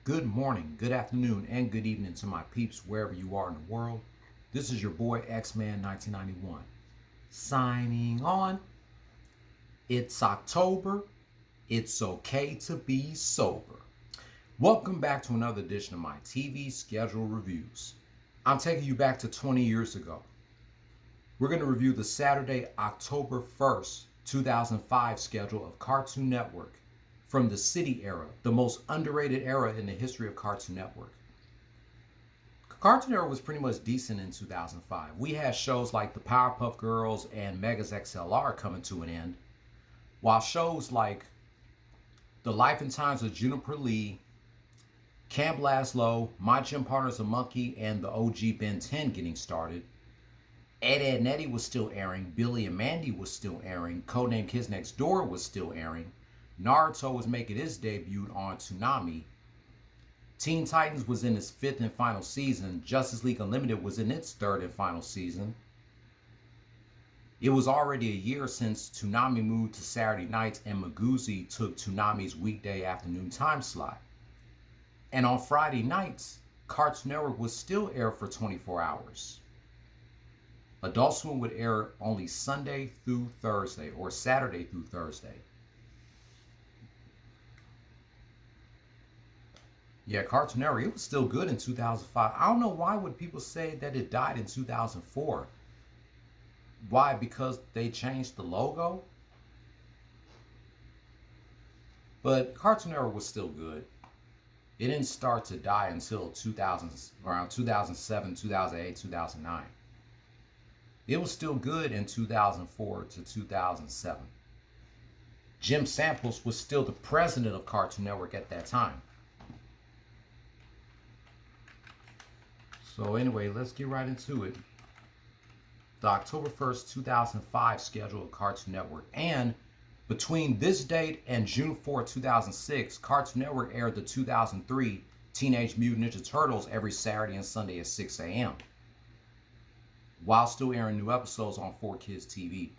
Good morning, good afternoon, and good evening to my peeps wherever you are in the world. This is your boy X-Man 1991 signing on. It's October. It's okay to be sober. Welcome back to another edition of my TV schedule reviews. I'm taking you back to 20 years ago. We're going to review the Saturday, October 1st, 2005 schedule of Cartoon Network from the City era, the most underrated era in the history of Cartoon Network. Cartoon Network was pretty much decent in 2005. We had shows like the Powerpuff Girls and Megas XLR coming to an end, while shows like The Life and Times of Juniper Lee, Camp Lazlo, My Gym Partner's a Monkey, and the OG Ben 10 getting started. Ed, Edd n Eddy was still airing, Billy and Mandy was still airing, Codename Kids Next Door was still airing, Naruto was making its debut on Toonami, Teen Titans was in its 5th and final season, Justice League Unlimited was in its 3rd and final season. It was already a year since Toonami moved to Saturday nights and Miguzi took Toonami's weekday afternoon time slot. And on Friday nights, Cartoon Network would still air for 24 hours. Adult Swim would air only Sunday through Thursday or Saturday through Thursday. Yeah, Cartoon Network, it was still good in 2005. I don't know why would people say that it died in 2004. Why? Because they changed the logo? But Cartoon Network was still good. It didn't start to die until around 2007, 2008, 2009. It was still good in 2004 to 2007. Jim Samples was still the president of Cartoon Network at that time. So anyway, let's get right into it. The October 1st, 2005 schedule of Cartoon Network. And between this date and June 4, 2006, Cartoon Network aired the 2003 Teenage Mutant Ninja Turtles every Saturday and Sunday at 6 a.m. while still airing new episodes on 4Kids TV.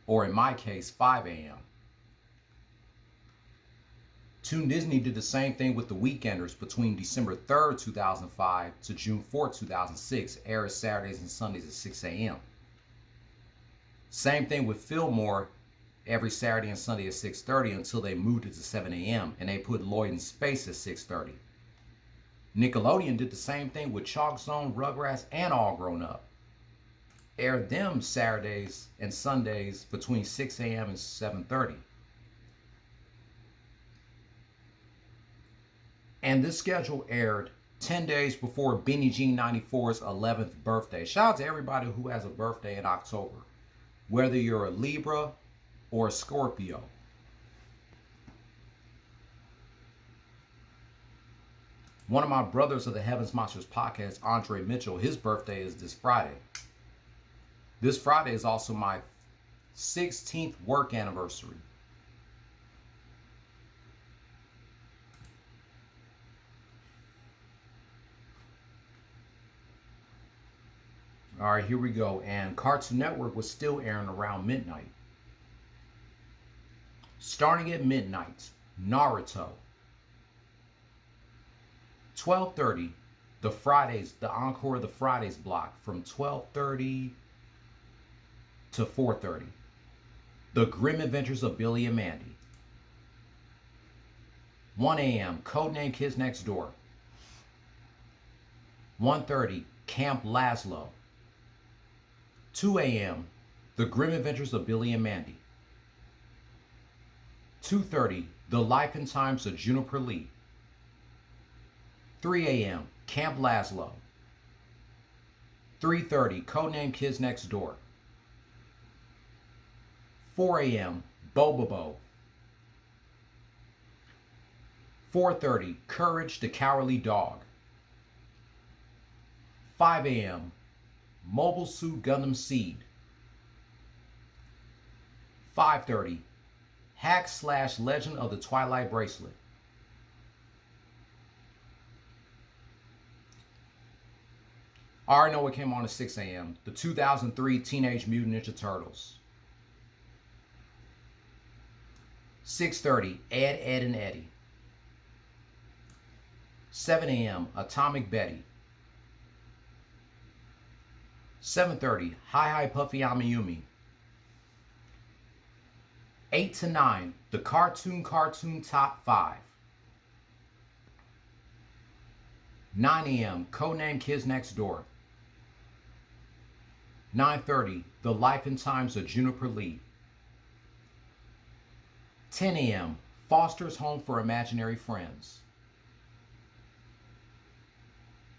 Or in my case, 5 a.m. Toon Disney did the same thing with The Weekenders between December 3rd, 2005 to June 4th, 2006, aired Saturdays and Sundays at 6 a.m. Same thing with Fillmore every Saturday and Sunday at 6:30 until they moved it to 7 a.m. and they put Lloyd in Space at 6:30. Nickelodeon did the same thing with Chalk Zone, Rugrats, and All Grown Up. Aired them Saturdays and Sundays between 6 a.m. and 7:30. And this schedule aired 10 days before Benny G 94's 11th birthday. Shout out to everybody who has a birthday in October, whether you're a Libra or a Scorpio. One of my brothers of the Heavens Monsters podcast, Andre Mitchell, his birthday is this Friday. This Friday is also my 16th work anniversary. All right, here we go. And Cartoon Network was still airing around midnight. Starting at midnight, Naruto. 12:30, the Fridays, the Encore of the Fridays block from 12:30 to 4:30. The Grim Adventures of Billy and Mandy. 1 a.m., Codename Kids Next Door. 1:30, Camp Lazlo. 2 a.m., The Grim Adventures of Billy and Mandy. 2:30, The Life and Times of Juniper Lee. 3 a.m., Camp Lazlo. 3:30, Codename Kids Next Door. 4 a.m., Bobobo. 4:30, Courage the Cowardly Dog. 5 a.m., Mobile Suit Gundam Seed. 5:30, Hack/Legend of the Twilight Bracelet. I already know what came on at 6 a.m. The 2003 Teenage Mutant Ninja Turtles. 6:30, Ed, Edd n Eddy. 7 a.m. Atomic Betty. 7:30 Hi Hi Puffy Amiyumi. 8 to 9 The Cartoon Top 5. 9 a.m. Codename Kids Next Door. 9:30 The Life and Times of Juniper Lee. 10 a.m. Foster's Home for Imaginary Friends.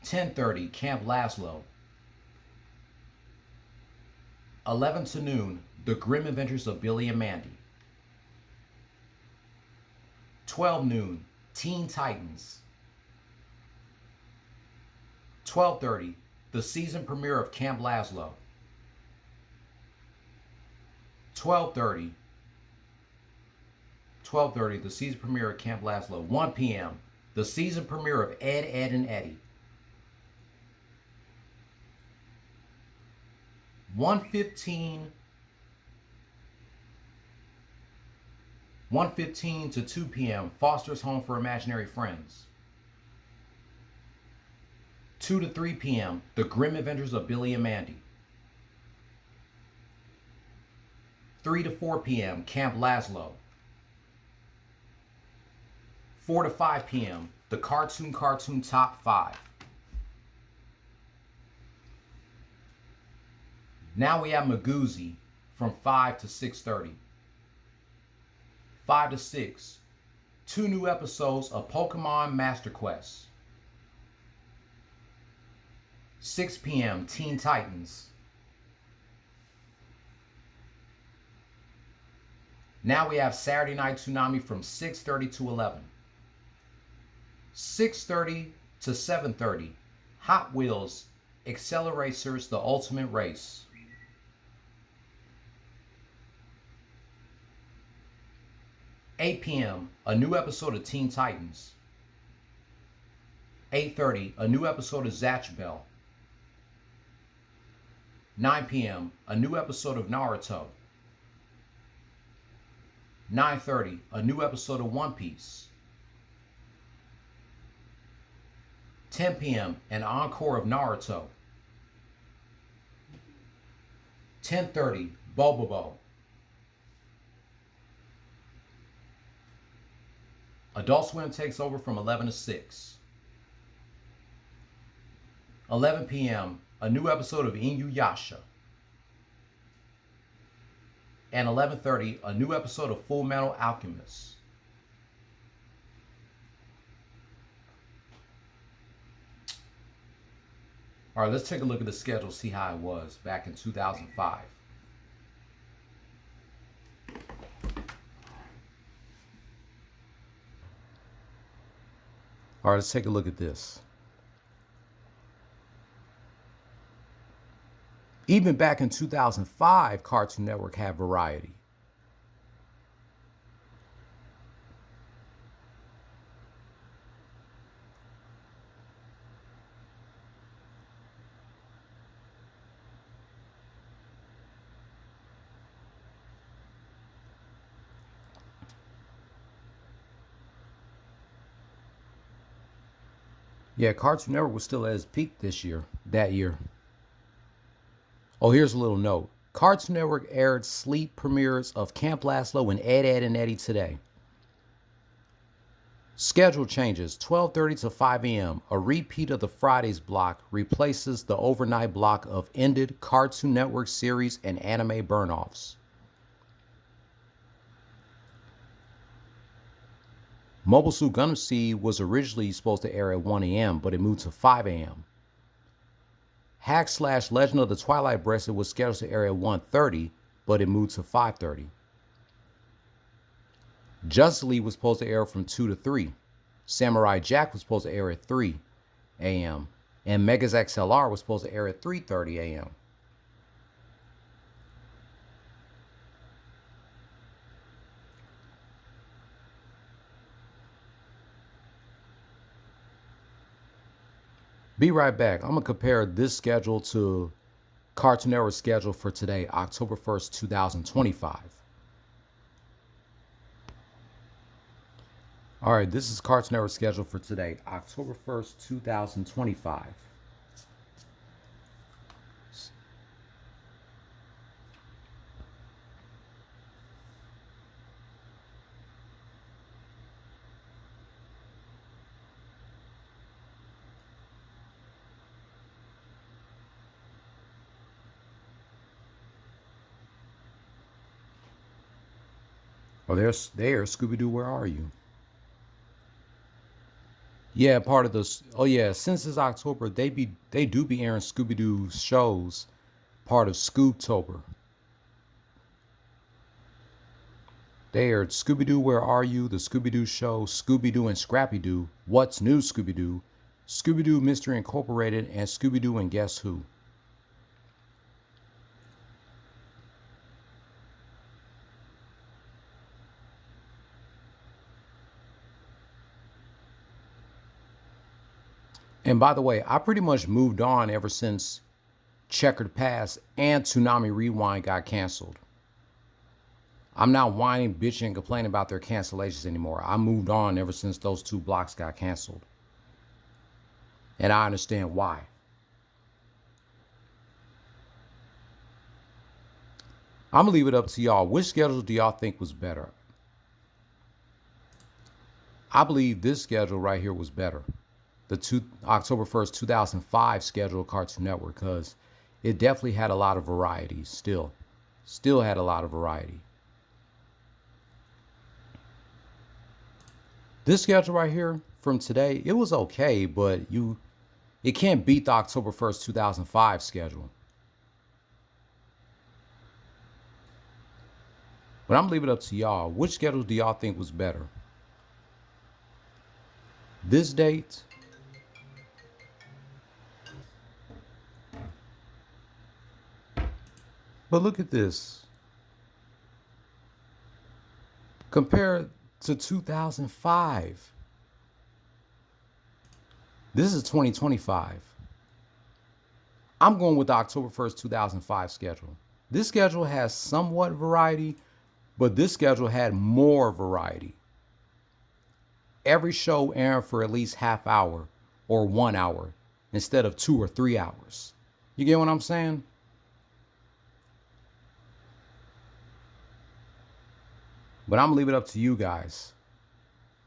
10:30 Camp Lazlo. 11 to noon The Grim Adventures of Billy and Mandy. 12 noon Teen Titans. 12:30 The season premiere of Camp Lazlo. 12:30 The season premiere of Camp Lazlo. 1 p.m. The season premiere of Ed, Edd n Eddy. 1:15 to 2 p.m. Foster's Home for Imaginary Friends. 2 to 3 p.m. The Grim Adventures of Billy and Mandy. 3 to 4 p.m. Camp Lazlo. 4 to 5 p.m. The Cartoon Top 5. Now we have Magoozy from 5 to 6:30. 5 to 6, 2 new episodes of Pokemon Master Quest. 6 p.m. Teen Titans. Now we have Saturday Night Toonami from 6:30 to 11. 6:30 to 7:30, Hot Wheels Acceleracers The Ultimate Race. 8 p.m., a new episode of Teen Titans. 8:30, a new episode of Zatch Bell. 9 p.m., a new episode of Naruto. 9:30, a new episode of One Piece. 10 p.m., an encore of Naruto. 10:30, Bobobo. Adult Swim takes over from 11 to 6. 11 p.m., a new episode of Inuyasha. And 11:30, a new episode of Full Metal Alchemist. All right, let's take a look at the schedule, see how it was back in 2005. All right, let's take a look at this. Even back in 2005, Cartoon Network had variety. Yeah, Cartoon Network was still at its peak that year. Oh, here's a little note. Cartoon Network aired sleep premieres of Camp Lazlo and Ed, Edd n Eddy today. Schedule changes, 12:30 to 5 a.m. A repeat of the Fridays block replaces the overnight block of ended Cartoon Network series and anime burn-offs. Mobile Suit Gundam Seed was originally supposed to air at 1 a.m., but it moved to 5 a.m. Hack/Legend of the Twilight Bracelet was scheduled to air at 1:30, but it moved to 5:30. Justice League was supposed to air from 2 to 3. Samurai Jack was supposed to air at 3 a.m. And Megas XLR was supposed to air at 3:30 a.m. Be right back. I'm going to compare this schedule to Cartoon Network's schedule for today, October 1st, 2025. All right, this is Cartoon Network schedule for today, October 1st, 2025. Oh, there, Scooby-Doo, where are you? Yeah, part of the. Oh yeah, since it's October, they do be airing Scooby-Doo shows, part of Scooptober. They aired Scooby-Doo, Where Are You? The Scooby-Doo Show, Scooby-Doo and Scrappy-Doo, What's New Scooby-Doo, Scooby-Doo Mystery Incorporated, and Scooby-Doo and Guess Who. And by the way, I pretty much moved on ever since Checkered Past and Toonami Rewind got canceled. I'm not whining, bitching, and complaining about their cancellations anymore. I moved on ever since those two blocks got canceled. And I understand why. I'm going to leave it up to y'all. Which schedule do y'all think was better? I believe this schedule right here was better. The October 1st, 2005 schedule of Cartoon Network, because it definitely had a lot of variety still. Still had a lot of variety. This schedule right here from today, it was okay, but it can't beat the October 1st, 2005 schedule. But I'm leaving it up to y'all. Which schedule do y'all think was better? This date? But look at this. Compare to 2005. This is 2025. I'm going with the October 1st, 2005 schedule. This schedule has somewhat variety, but this schedule had more variety. Every show airing for at least half hour or 1 hour instead of 2 or 3 hours. You get what I'm saying? But I'm gonna leave it up to you guys.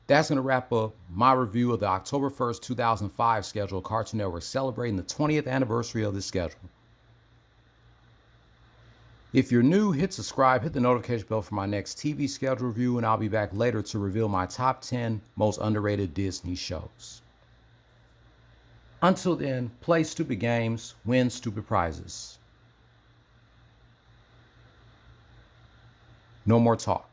That's gonna wrap up my review of the October 1st, 2005 schedule of Cartoon Network, celebrating the 20th anniversary of this schedule. If you're new, hit subscribe, hit the notification bell for my next TV schedule review, and I'll be back later to reveal my top 10 most underrated Disney shows. Until then, play stupid games, win stupid prizes. No more talk.